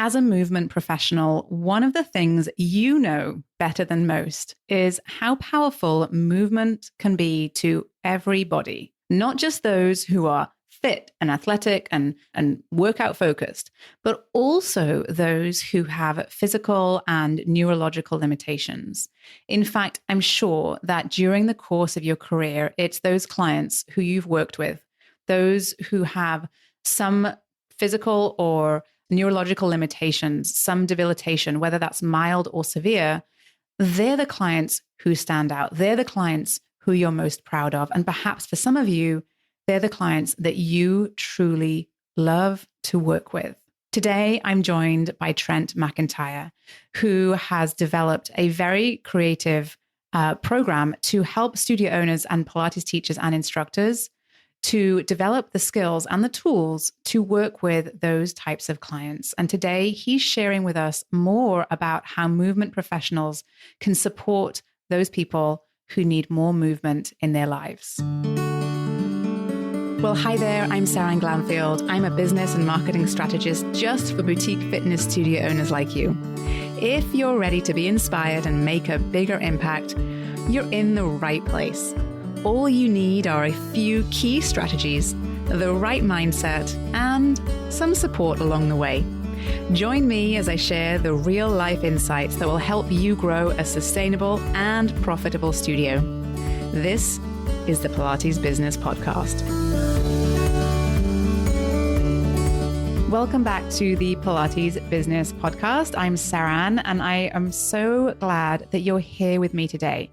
As a movement professional, one of the things you know better than most is how powerful movement can be to everybody, not just those who are fit and athletic and workout focused, but also those who have physical and neurological limitations. In fact, I'm sure that during the course of your career, it's those clients who you've worked with, those who have some physical or neurological limitations, some debilitation, whether that's mild or severe, they're the clients who stand out. They're the clients who you're most proud of. And perhaps for some of you, they're the clients that you truly love to work with. Today, I'm joined by Trent McEntire, who has developed a very creative program to help studio owners and Pilates teachers and instructors to develop the skills and the tools to work with those types of clients. And today he's sharing with us more about how movement professionals can support those people who need more movement in their lives. Well, hi there, I'm Sarah Glanfield. I'm a business and marketing strategist just for boutique fitness studio owners like you. If you're ready to be inspired and make a bigger impact, you're in the right place. All you need are a few key strategies, the right mindset, and some support along the way. Join me as I share the real-life insights that will help you grow a sustainable and profitable studio. This is the Pilates Business Podcast. Welcome back to the Pilates Business Podcast. I'm Saran, and I am so glad that you're here with me today.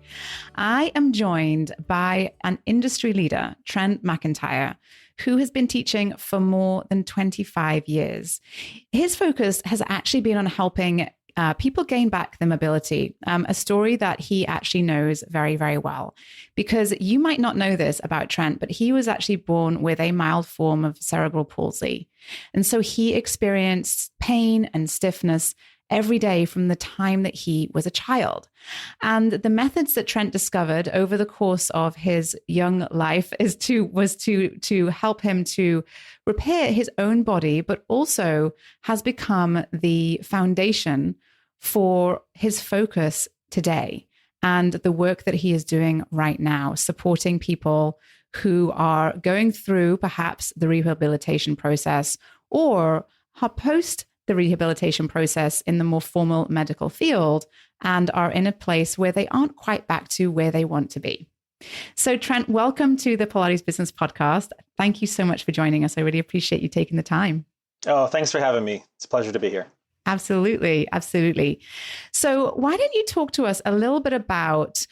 I am joined by an industry leader, Trent McEntire, who has been teaching for more than 25 years. His focus has actually been on helping people gain back their mobility, a story that he actually knows very, very well. Because you might not know this about Trent, but he was actually born with a mild form of cerebral palsy. And so he experienced pain and stiffness every day from the time that he was a child. And the methods that Trent discovered over the course of his young life was to help him to repair his own body, but also has become the foundation for his focus today and the work that he is doing right now, supporting people who are going through perhaps the rehabilitation process or are post the rehabilitation process in the more formal medical field and are in a place where they aren't quite back to where they want to be. So Trent, welcome to the Pilates Business Podcast. Thank you so much for joining us. I really appreciate you taking the time. Oh, thanks for having me. It's a pleasure to be here. Absolutely. Absolutely. So why don't you talk to us a little bit about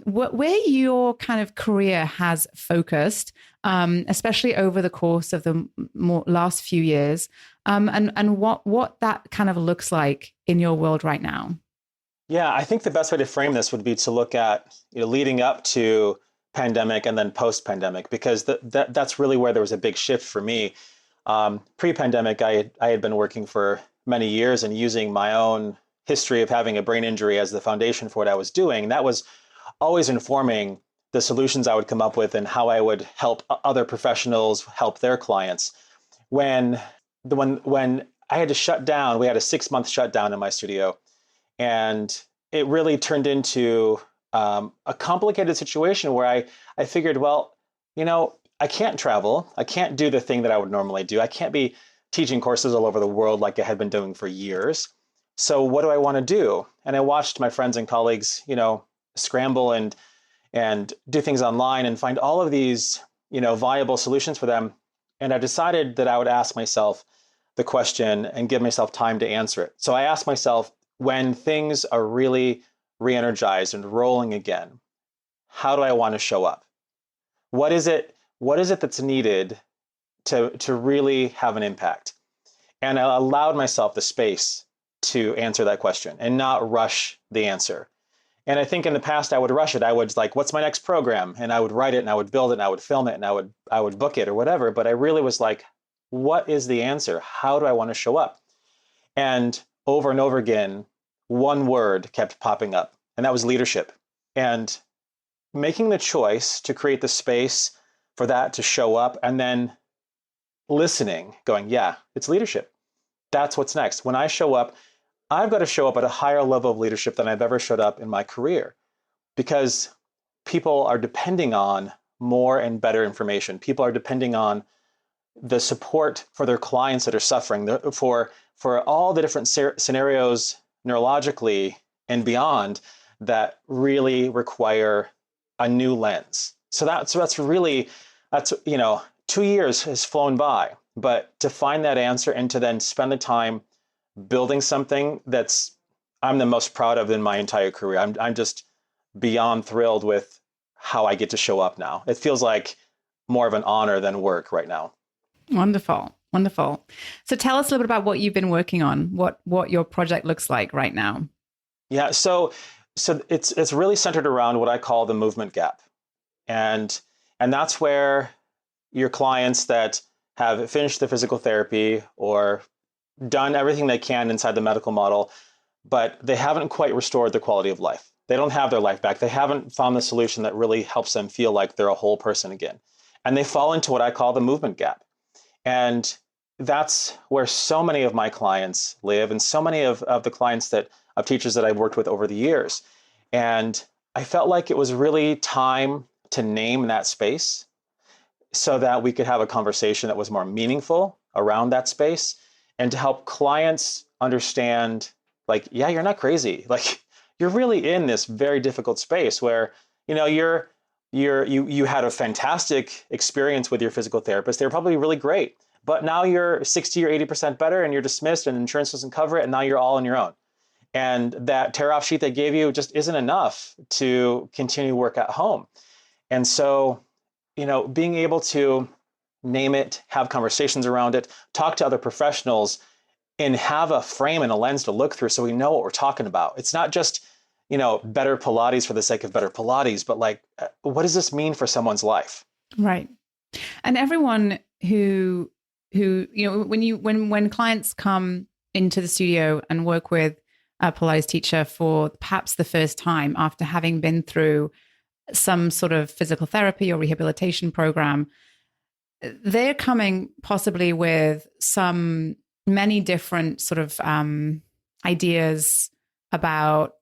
where your kind of career has focused, especially over the course of the last few years, and what that kind of looks like in your world right now? Yeah, I think the best way to frame this would be to look at leading up to pandemic and then post-pandemic, because that's really where there was a big shift for me. Pre-pandemic, I had been working for many years and using my own history of having a brain injury as the foundation for what I was doing. That was always informing the solutions I would come up with and how I would help other professionals help their clients. When I had to shut down, we had a 6-month shutdown in my studio, and it really turned into a complicated situation where I figured, well, I can't travel. I can't do the thing that I would normally do. I can't be teaching courses all over the world like I had been doing for years. So what do I want to do? And I watched my friends and colleagues, scramble and do things online and find all of these, viable solutions for them. And I decided that I would ask myself the question and give myself time to answer it. So I asked myself, when things are really re-energized and rolling again, how do I want to show up? What is it that's needed to really have an impact? And I allowed myself the space to answer that question and not rush the answer. And I think in the past I would rush it. I would what's my next program? And I would write it and I would build it and I would film it and I would book it or whatever. But I really was like, what is the answer? How do I want to show up? And over again, one word kept popping up, and that was leadership. And making the choice to create the space for that to show up, and then listening, going, yeah, it's leadership. that's what's next. When I show up, I've got to show up at a higher level of leadership than I've ever showed up in my career, because people are depending on more and better information. People are depending on the support for their clients that are suffering, for all the different scenarios neurologically and beyond that really require a new lens. So that's really, 2 years has flown by, but to find that answer and to then spend the time building something I'm the most proud of in my entire career. I'm just beyond thrilled with how I get to show up now. It feels like more of an honor than work right now. Wonderful. Wonderful. So tell us a little bit about what you've been working on, what your project looks like right now. Yeah, so it's really centered around what I call the movement gap. And that's where your clients that have finished the physical therapy or done everything they can inside the medical model, but they haven't quite restored their quality of life. They don't have their life back. They haven't found the solution that really helps them feel like they're a whole person again. And they fall into what I call the movement gap. And that's where so many of my clients live, and so many of the clients of teachers that I've worked with over the years. And I felt like it was really time to name that space so that we could have a conversation that was more meaningful around that space, and to help clients understand, like, yeah, you're not crazy. Like, you're really in this very difficult space where, you had a fantastic experience with your physical therapist. They were probably really great, but now you're 60 or 80% better and you're dismissed and insurance doesn't cover it. And now you're all on your own. And that tear off sheet they gave you just isn't enough to continue work at home. And so, being able to name it, have conversations around it, talk to other professionals, and have a frame and a lens to look through so we know what we're talking about. It's not just, better Pilates for the sake of better Pilates, but like, what does this mean for someone's life? Right. And everyone who when clients come into the studio and work with a Pilates teacher for perhaps the first time after having been through some sort of physical therapy or rehabilitation program, they're coming possibly with many different sort of ideas about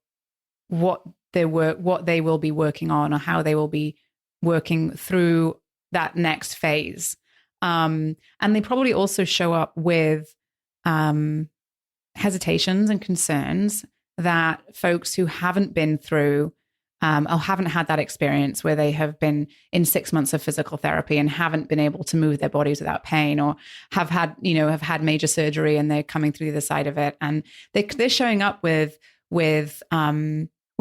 what they will be working on, or how they will be working through that next phase. And they probably also show up with hesitations and concerns that folks who haven't been through or haven't had that experience where they have been in 6 months of physical therapy and haven't been able to move their bodies without pain, or have had major surgery and they're coming through the other side of it. And they're showing up with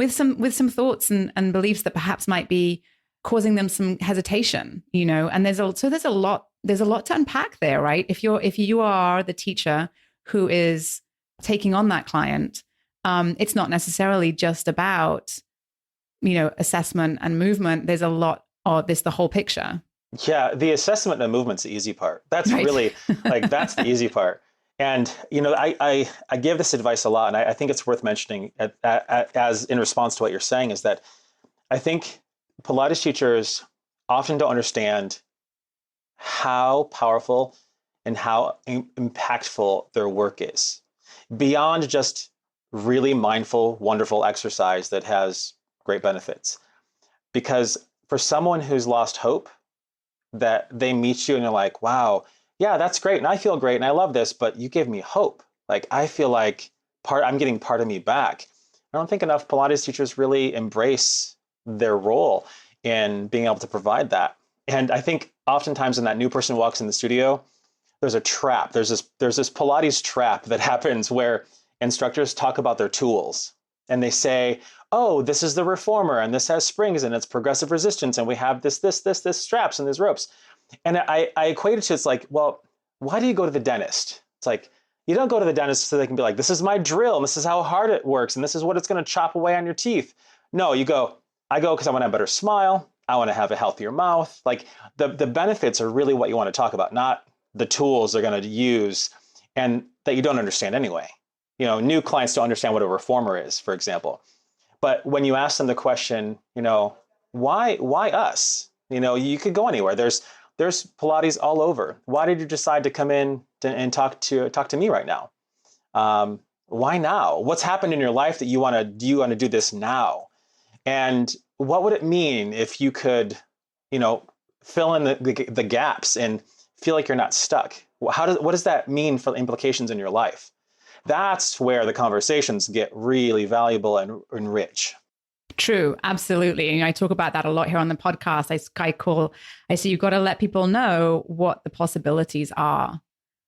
some thoughts and beliefs that perhaps might be causing them some hesitation, and there's a lot to unpack there, right? If you are the teacher who is taking on that client, it's not necessarily just about, assessment and movement. There's a lot, or there's the whole picture. Yeah, the assessment and movement's the easy part. That's right. Really that's the easy part. And, I give this advice a lot, and I think it's worth mentioning as in response to what you're saying, is that I think Pilates teachers often don't understand how powerful and how impactful their work is, beyond just really mindful, wonderful exercise that has great benefits. Because for someone who's lost hope, that they meet you and you're like, wow, yeah, that's great. And I feel great. And I love this, but you gave me hope. Like, I feel like I'm getting part of me back. I don't think enough Pilates teachers really embrace their role in being able to provide that. And I think oftentimes when that new person walks in the studio, there's a trap. There's this Pilates trap that happens where instructors talk about their tools and they say, oh, this is the reformer and this has springs and it's progressive resistance and we have this straps and these ropes. And I equate it to, it's like, well, why do you go to the dentist? It's like, you don't go to the dentist so they can be like, this is my drill and this is how hard it works and this is what it's going to chop away on your teeth. No, I go because I want to have a better smile. I want to have a healthier mouth. Like, the benefits are really what you want to talk about, not the tools they're going to use and that you don't understand anyway. New clients don't understand what a reformer is, for example. But when you ask them the question, why us? You could go anywhere. There's Pilates all over. Why did you decide to come in and talk to me right now? Why now? What's happened in your life that you want to do this now? And what would it mean if you could, you know, fill in the gaps and feel like you're not stuck? What does that mean for the implications in your life? That's where the conversations get really valuable and rich. True, absolutely. And I talk about that a lot here on the podcast. I say you've got to let people know what the possibilities are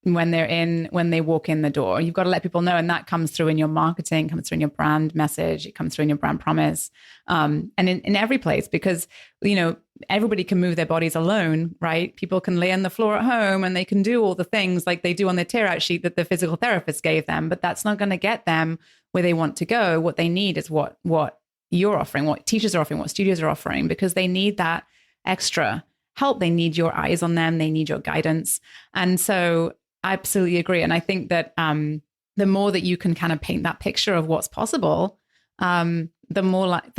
when they walk in the door. You've got to let people know, and that comes through in your marketing, comes through in your brand message, it comes through in your brand promise, and in every place, because, you know, everybody can move their bodies alone, right? People can lay on the floor at home and they can do all the things like they do on the tear out sheet that the physical therapist gave them, but that's not going to get them where they want to go. What they need is what you're offering, what teachers are offering, what studios are offering, because they need that extra help. They need your eyes on them. They need your guidance. And so I absolutely agree. And I think that the more that you can kind of paint that picture of what's possible, the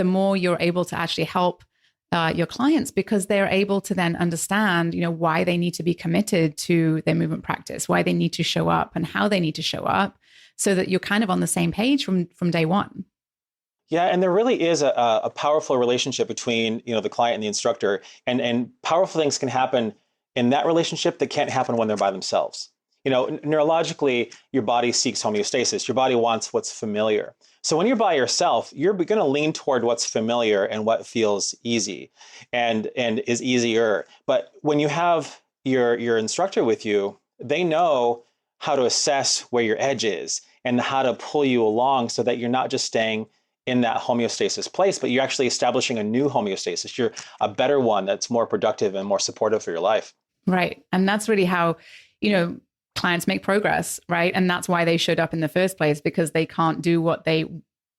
more you're able to actually help your clients, because they're able to then understand, you know, why they need to be committed to their movement practice, why they need to show up and how they need to show up, so that you're kind of on the same page from day one. Yeah, and there really is a powerful relationship between, you know, the client and the instructor, and powerful things can happen in that relationship that can't happen when they're by themselves. You know, neurologically, your body seeks homeostasis. Your body wants what's familiar. So when you're by yourself, you're going to lean toward what's familiar and what feels easy and is easier. But when you have your instructor with you, they know how to assess where your edge is and how to pull you along so that you're not just staying in that homeostasis place, but you're actually establishing a new homeostasis. You're a better one that's more productive and more supportive for your life. Right. And that's really how, you know, clients make progress, right? And that's why they showed up in the first place, because they can't do what they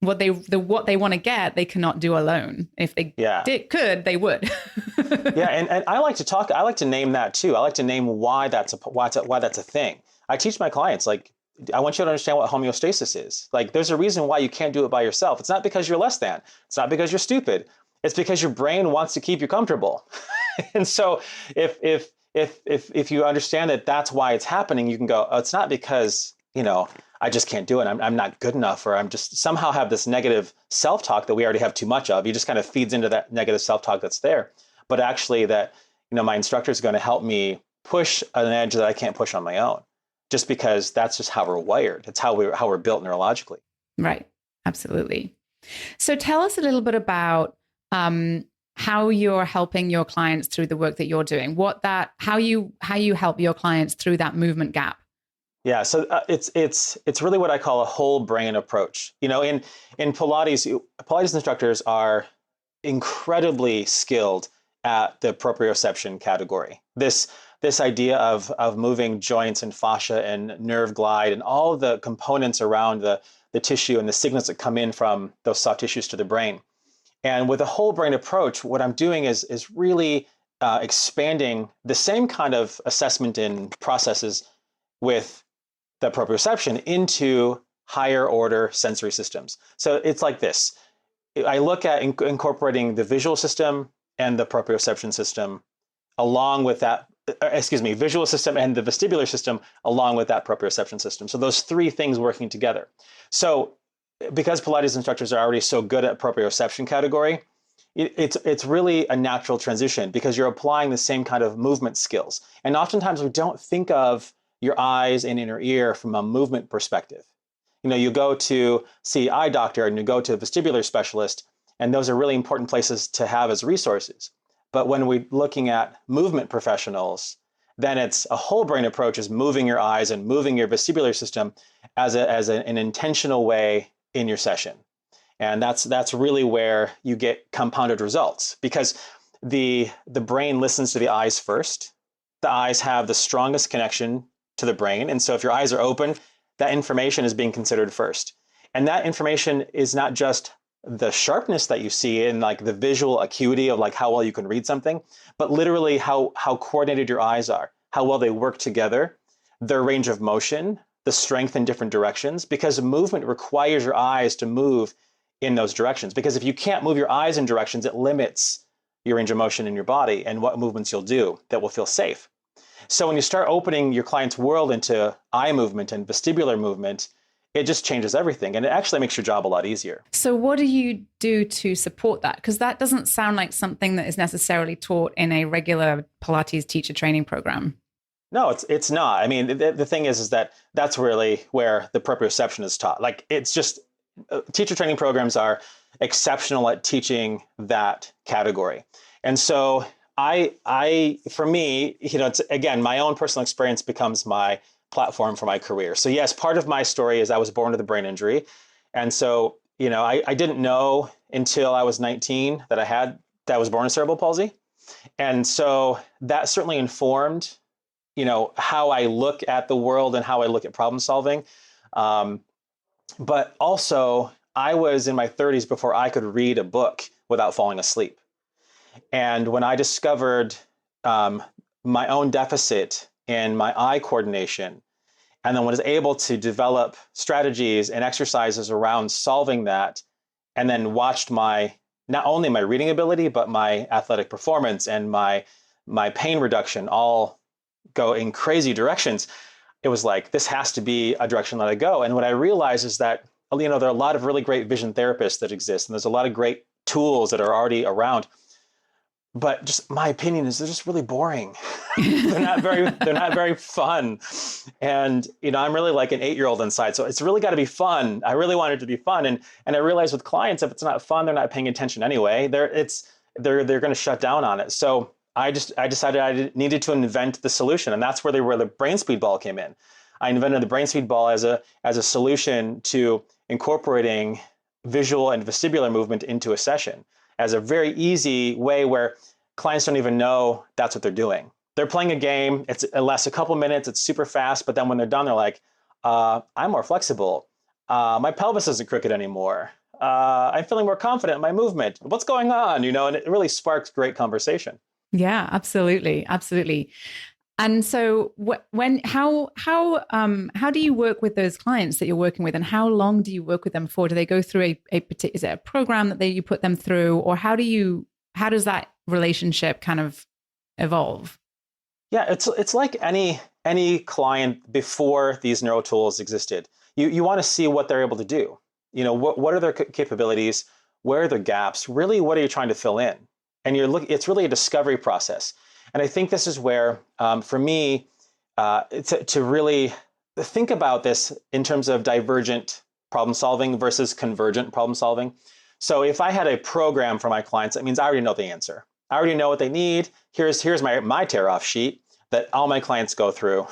want to get, they cannot do alone. If they could, they would. Yeah, and I like to name that too. I like to name why that's a thing. I teach my clients, like, I want you to understand what homeostasis is. Like, there's a reason why you can't do it by yourself. It's not because you're less than. It's not because you're stupid. It's because your brain wants to keep you comfortable. And so if you understand that that's why it's happening, you can go, oh, it's not because, you know, I just can't do it. I'm not good enough, or I'm just somehow have this negative self-talk that we already have too much of. He just kind of feeds into that negative self-talk that's there. But actually that, you know, my instructor is going to help me push an edge that I can't push on my own, just because that's just how we're wired. It's how we're built neurologically. Right. Absolutely. So tell us a little bit about how you're helping your clients through the work that you're doing. How you help your clients through that movement gap. Yeah, so it's really what I call a whole brain approach. You know, in Pilates instructors are incredibly skilled at the proprioception category. This idea of moving joints and fascia and nerve glide and all of the components around the tissue and the signals that come in from those soft tissues to the brain. And with a whole brain approach, what I'm doing is really expanding the same kind of assessment and processes with the proprioception into higher order sensory systems. So it's like this. I look at incorporating the visual system and the proprioception system along with that, visual system and the vestibular system along with that proprioception system. So those three things working together. So because Pilates instructors are already so good at proprioception category, it's really a natural transition because you're applying the same kind of movement skills. And oftentimes we don't think of your eyes and inner ear from a movement perspective. You know, you go to see eye doctor and you go to a vestibular specialist, and those are really important places to have as resources. But when we're looking at movement professionals, then it's a whole brain approach, is moving your eyes and moving your vestibular system as an intentional way in your session. And that's really where you get compounded results, because the brain listens to the eyes first. The eyes have the strongest connection to the brain. And so if your eyes are open, that information is being considered first. And that information is not just the sharpness that you see in like the visual acuity of like how well you can read something, but literally how coordinated your eyes are, how well they work together, their range of motion, the strength in different directions, because movement requires your eyes to move in those directions. Because if you can't move your eyes in directions, it limits your range of motion in your body and what movements you'll do that will feel safe. So when you start opening your client's world into eye movement and vestibular movement, it just changes everything. And it actually makes your job a lot easier. So what do you do to support that? Because that doesn't sound like something that is necessarily taught in a regular Pilates teacher training program. No, it's not. I mean, the thing is that that's really where the proprioception is taught. Like, it's just teacher training programs are exceptional at teaching that category. And so for me, it's, again, my own personal experience becomes my platform for my career. So yes, part of my story is I was born with a brain injury. And so, I didn't know until I was 19 that I was born with cerebral palsy. And so that certainly informed, how I look at the world and how I look at problem solving. But also, I was in my 30s before I could read a book without falling asleep. And when I discovered my own deficit in my eye coordination, and then was able to develop strategies and exercises around solving that, and then watched not only my reading ability, but my athletic performance and my pain reduction all go in crazy directions, it was like, this has to be a direction that I go. And what I realized is that, there are a lot of really great vision therapists that exist, and there's a lot of great tools that are already around. But just my opinion is they're just really boring. they're not very fun. And, I'm really like an 8-year-old inside. So it's really got to be fun. I really want it to be fun. And I realize with clients, if it's not fun, they're not paying attention anyway. They're going to shut down on it. So I decided I needed to invent the solution. And that's where the brain speed ball came in. I invented the brain speed ball as a solution to incorporating visual and vestibular movement into a session as a very easy way where clients don't even know that's what they're doing. They're playing a game. It lasts a couple minutes. It's super fast. But then when they're done, they're like, I'm more flexible. My pelvis isn't crooked anymore. I'm feeling more confident in my movement. What's going on? And it really sparks great conversation. Yeah, absolutely. Absolutely. And so how do you work with those clients that you're working with, and how long do you work with them for? Do they go through is it a program that you put them through, or how does that relationship kind of evolve? Yeah, it's like any client before these neuro tools existed. You want to see what they're able to do. What are their capabilities? Where are their gaps? Really, what are you trying to fill in? And it's really a discovery process. And I think this is where, for me, to really think about this in terms of divergent problem solving versus convergent problem solving. So if I had a program for my clients, that means I already know the answer. I already know what they need. Here's my tear-off sheet that all my clients go through,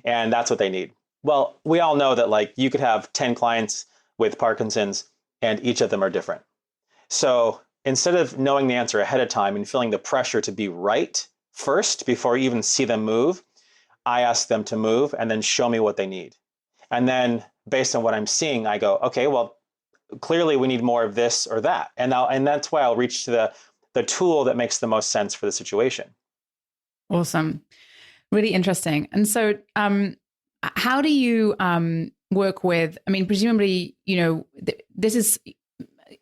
and that's what they need. Well, we all know that you could have 10 clients with Parkinson's, and each of them are different. So instead of knowing the answer ahead of time and feeling the pressure to be right first before you even see them move, I ask them to move and then show me what they need. And then based on what I'm seeing, I go, okay, well, clearly we need more of this or that. And that's why I'll reach to the tool that makes the most sense for the situation. Awesome. Really interesting. And so how do you work with, presumably, this is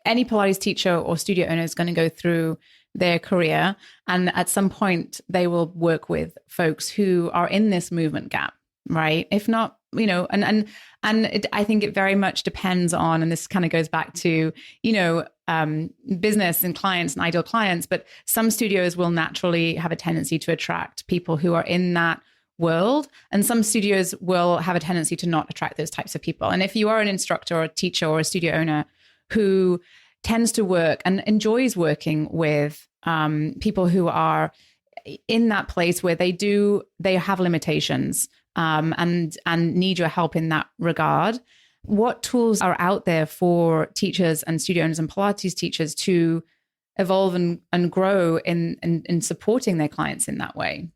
any Pilates teacher or studio owner is going to go through their career, and at some point they will work with folks who are in this movement gap, right? If not, I think it very much depends on, and this kind of goes back to, business and clients and ideal clients, but some studios will naturally have a tendency to attract people who are in that world, and some studios will have a tendency to not attract those types of people. And if you are an instructor or a teacher or a studio owner who tends to work and enjoys working with people who are in that place where they have limitations and need your help in that regard, what tools are out there for teachers and studio owners and Pilates teachers to evolve and grow in supporting their clients in that way?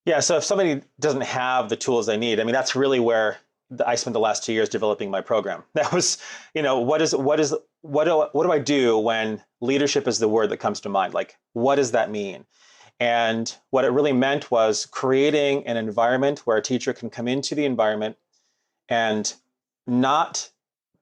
Yeah, so if somebody doesn't have the tools they need, that's really where I spent the last 2 years developing my program. That was, what do I do when leadership is the word that comes to mind? What does that mean? And what it really meant was creating an environment where a teacher can come into the environment and not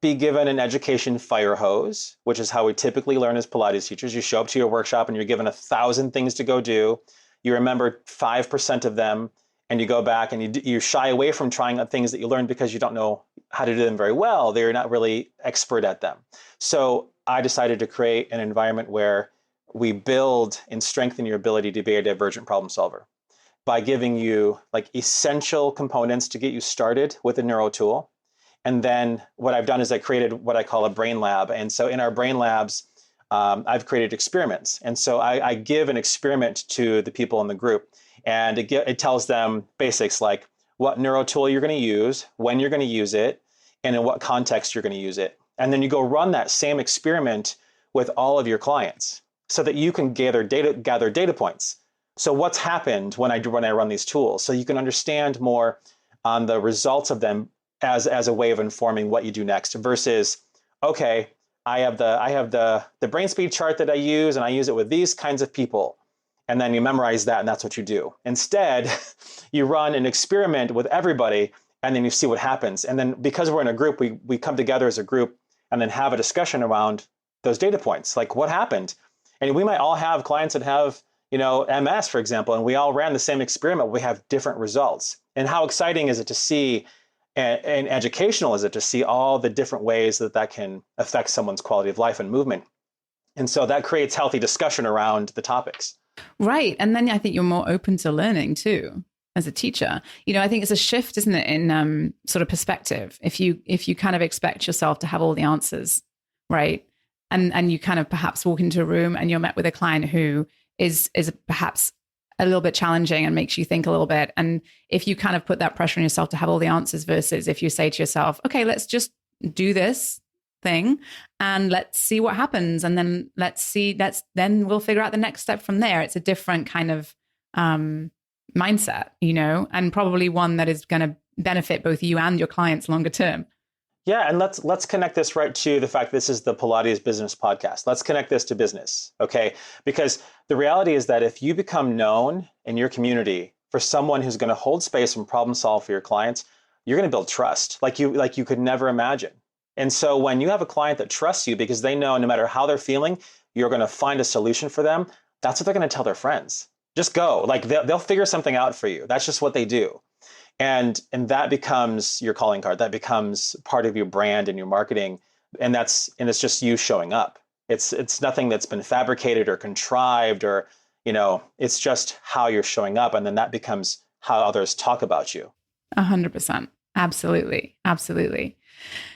be given an education fire hose, which is how we typically learn as Pilates teachers. You show up to your workshop and you're given 1,000 things to go do. You remember 5% of them, and you go back and you shy away from trying things that you learned because you don't know how to do them very well. They're not really expert at them. So I decided to create an environment where we build and strengthen your ability to be a divergent problem solver by giving you like essential components to get you started with a neuro tool. And then what I've done is I created what I call a brain lab. And so in our brain labs, I've created experiments. And so I give an experiment to the people in the group, and it tells them basics like what neuro tool you're going to use, when you're going to use it, and in what context you're going to use it. And then you go run that same experiment with all of your clients so that you can gather data points. So what's happened when I run these tools, so you can understand more on the results of them as a way of informing what you do next versus, okay, I have the brain speed chart that I use, and I use it with these kinds of people. And then you memorize that, and that's what you do. Instead, you run an experiment with everybody, and then you see what happens. And then because we're in a group, we come together as a group and then have a discussion around those data points, like what happened. And we might all have clients that have, MS, for example, and we all ran the same experiment. We have different results. And how exciting is it to see, and educational is it to see all the different ways that can affect someone's quality of life and movement. And so that creates healthy discussion around the topics. Right. And then I think you're more open to learning too as a teacher. I think it's a shift, isn't it, in sort of perspective. If you kind of expect yourself to have all the answers, right? And you kind of perhaps walk into a room and you're met with a client who is perhaps a little bit challenging and makes you think a little bit. And if you kind of put that pressure on yourself to have all the answers versus if you say to yourself, okay, let's just do this thing and let's see what happens. And then then we'll figure out the next step from there. It's a different kind of mindset, and probably one that is going to benefit both you and your clients longer term. Yeah, and let's connect this right to the fact this is the Pilates Business Podcast. Let's connect this to business, okay? Because the reality is that if you become known in your community for someone who's going to hold space and problem solve for your clients, you're going to build trust like you could never imagine. And so when you have a client that trusts you because they know no matter how they're feeling, you're going to find a solution for them, that's what they're going to tell their friends. Just go. Like they'll figure something out for you. That's just what they do. And that becomes your calling card. That becomes part of your brand and your marketing. And it's just you showing up. It's nothing that's been fabricated or contrived or, it's just how you're showing up. And then that becomes how others talk about you. 100%. Absolutely. Absolutely.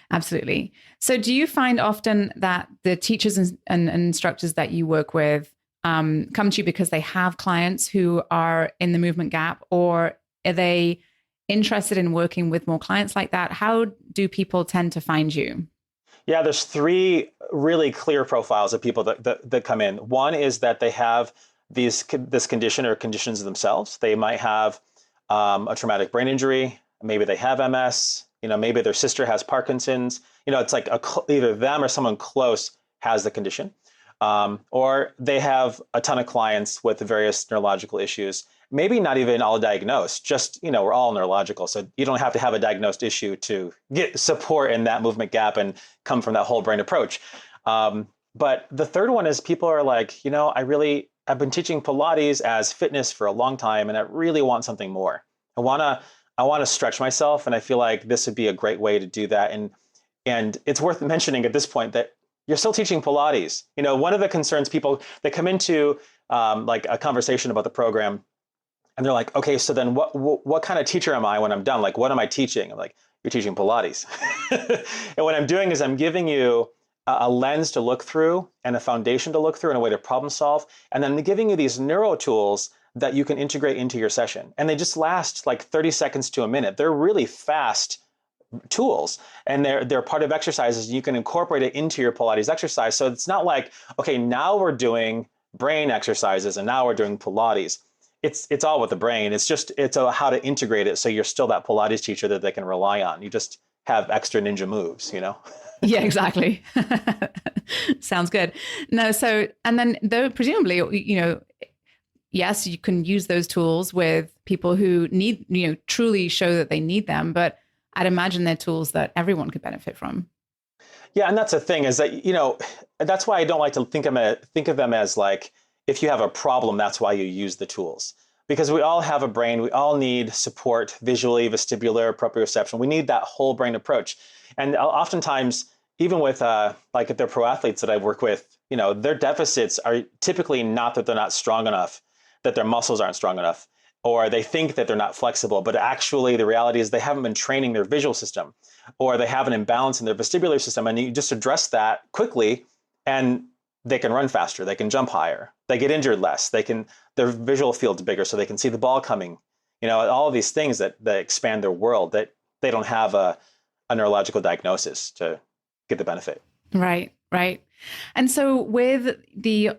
Absolutely. So do you find often that the teachers and instructors that you work with come to you because they have clients who are in the movement gap, or are they interested in working with more clients like that? How do people tend to find you? Yeah, there's three really clear profiles of people that come in. One is that they have this condition or conditions themselves. They might have a traumatic brain injury. Maybe they have MS. Maybe their sister has Parkinson's. It's like either them or someone close has the condition. Or they have a ton of clients with various neurological issues. Maybe not even all diagnosed, just, we're all neurological. So you don't have to have a diagnosed issue to get support in that movement gap and come from that whole brain approach. But the third one is people are like, I've been teaching Pilates as fitness for a long time, and I really want something more. I want to stretch myself, and I feel like this would be a great way to do that. And it's worth mentioning at this point that you're still teaching Pilates. One of the concerns people that come into like a conversation about the program, and they're like, okay, so then what kind of teacher am I when I'm done? Like, what am I teaching? I'm like, you're teaching Pilates. And what I'm doing is I'm giving you a lens to look through and a foundation to look through and a way to problem solve. And then I'm giving you these neuro tools that you can integrate into your session. And they just last like 30 seconds to a minute. They're really fast tools, and they're part of exercises. You can incorporate it into your Pilates exercise. So it's not like, okay, now we're doing brain exercises and now we're doing Pilates. It's all with the brain. It's how to integrate it so you're still that Pilates teacher that they can rely on. You just have extra ninja moves, Yeah, exactly. Sounds good. No, so, and then though presumably, yes, you can use those tools with people who need, truly show that they need them, but I'd imagine they're tools that everyone could benefit from. Yeah, and that's the thing is that, that's why I don't like to think of them as like, if you have a problem, that's why you use the tools. because we all have a brain. We all need support visually, vestibular, proprioception. We need that whole brain approach. And oftentimes, even with like if they're pro athletes that I work with, their deficits are typically not that they're not strong enough, that their muscles aren't strong enough, or they think that they're not flexible, but actually the reality is they haven't been training their visual system, or they have an imbalance in their vestibular system. And you just address that quickly and they can run faster, they can jump higher, they get injured less, their visual field's bigger so they can see the ball coming. All of these things that expand their world, that they don't have a neurological diagnosis to get the benefit. Right. And so with the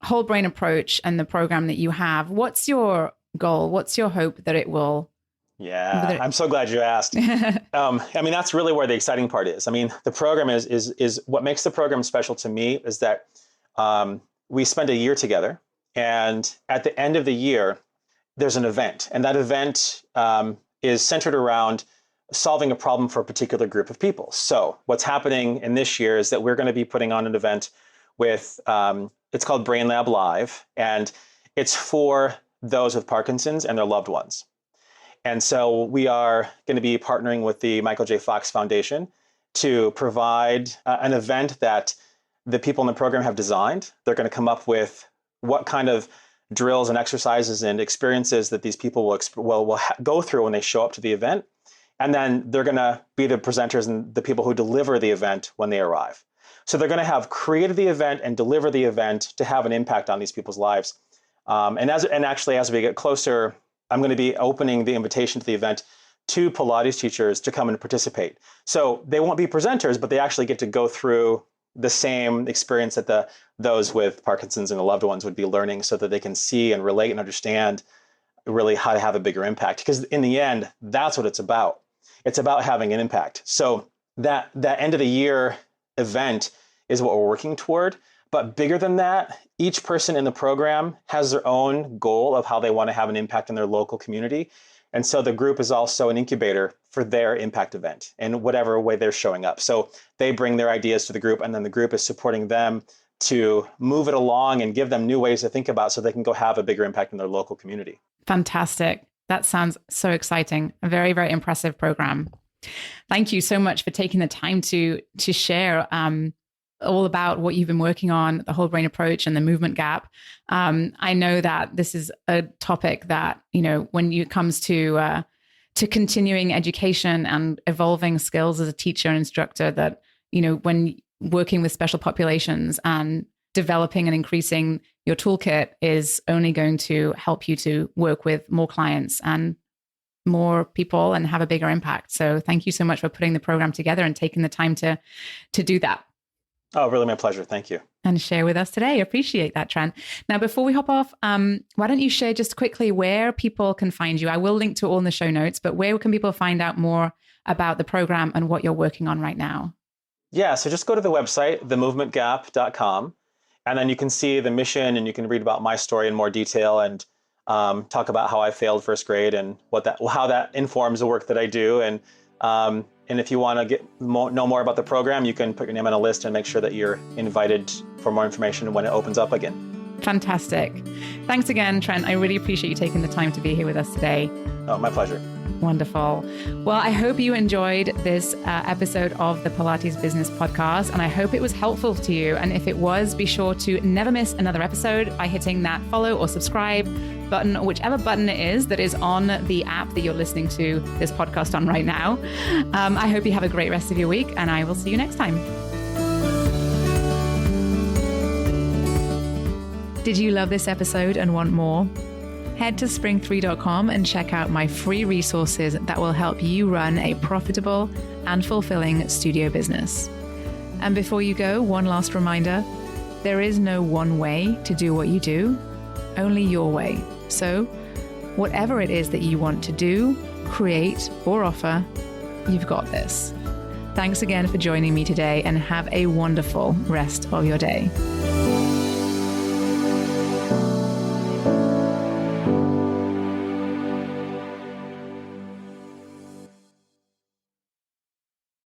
whole brain approach and the program that you have, what's your goal? What's your hope that it will? Yeah, I'm so glad you asked. That's really where the exciting part is. The program is what makes the program special to me is that we spend a year together, and at the end of the year, there's an event, and that event is centered around solving a problem for a particular group of people. So what's happening in this year is that we're going to be putting on an event with, it's called Brain Lab Live, and it's for those with Parkinson's and their loved ones. And so we are going to be partnering with the Michael J. Fox Foundation to provide an event that the people in the program have designed. They're going to come up with what kind of drills and exercises and experiences that these people will go through when they show up to the event. And then they're going to be the presenters and the people who deliver the event when they arrive. So they're going to have created the event and deliver the event to have an impact on these people's lives. And actually, as we get closer, I'm going to be opening the invitation to the event to Pilates teachers to come and participate. So they won't be presenters, but they actually get to go through the same experience that those with Parkinson's and the loved ones would be learning, so that they can see and relate and understand really how to have a bigger impact. Because in the end, that's what it's about. It's about having an impact. So that end of the year event is what we're working toward. But bigger than that, each person in the program has their own goal of how they want to have an impact in their local community. And so the group is also an incubator for their impact event in whatever way they're showing up. So they bring their ideas to the group, and then the group is supporting them to move it along and give them new ways to think about so they can go have a bigger impact in their local community. Fantastic. That sounds so exciting. A very, very impressive program. Thank you so much for taking the time to share all about what you've been working on, the whole brain approach and the movement gap. I know that this is a topic that, when it comes to continuing education and evolving skills as a teacher and instructor, that, when working with special populations and developing and increasing your toolkit is only going to help you to work with more clients and more people and have a bigger impact. So thank you so much for putting the program together and taking the time to do that. Oh, really, my pleasure. Thank you. And share with us today. Appreciate that, Trent. Now, before we hop off, why don't you share just quickly where people can find you? I will link to all in the show notes, but where can people find out more about the program and what you're working on right now? Yeah, so just go to the website, themovementgap.com, and then you can see the mission and you can read about my story in more detail and talk about how I failed first grade and how that informs the work that I do. And if you want to know more about the program, you can put your name on a list and make sure that you're invited for more information when it opens up again. Fantastic. Thanks again, Trent. I really appreciate you taking the time to be here with us today. Oh, my pleasure. Wonderful. Well, I hope you enjoyed this episode of the Pilates Business Podcast, and I hope it was helpful to you. And if it was, be sure to never miss another episode by hitting that follow or subscribe button, or whichever button it is that is on the app that you're listening to this podcast on right now. I hope you have a great rest of your week, and I will see you next time. Did you love this episode and want more? Head to spring3.com and check out my free resources that will help you run a profitable and fulfilling studio business. And before you go, one last reminder, there is no one way to do what you do, only your way. So whatever it is that you want to do, create, or offer, you've got this. Thanks again for joining me today, and have a wonderful rest of your day.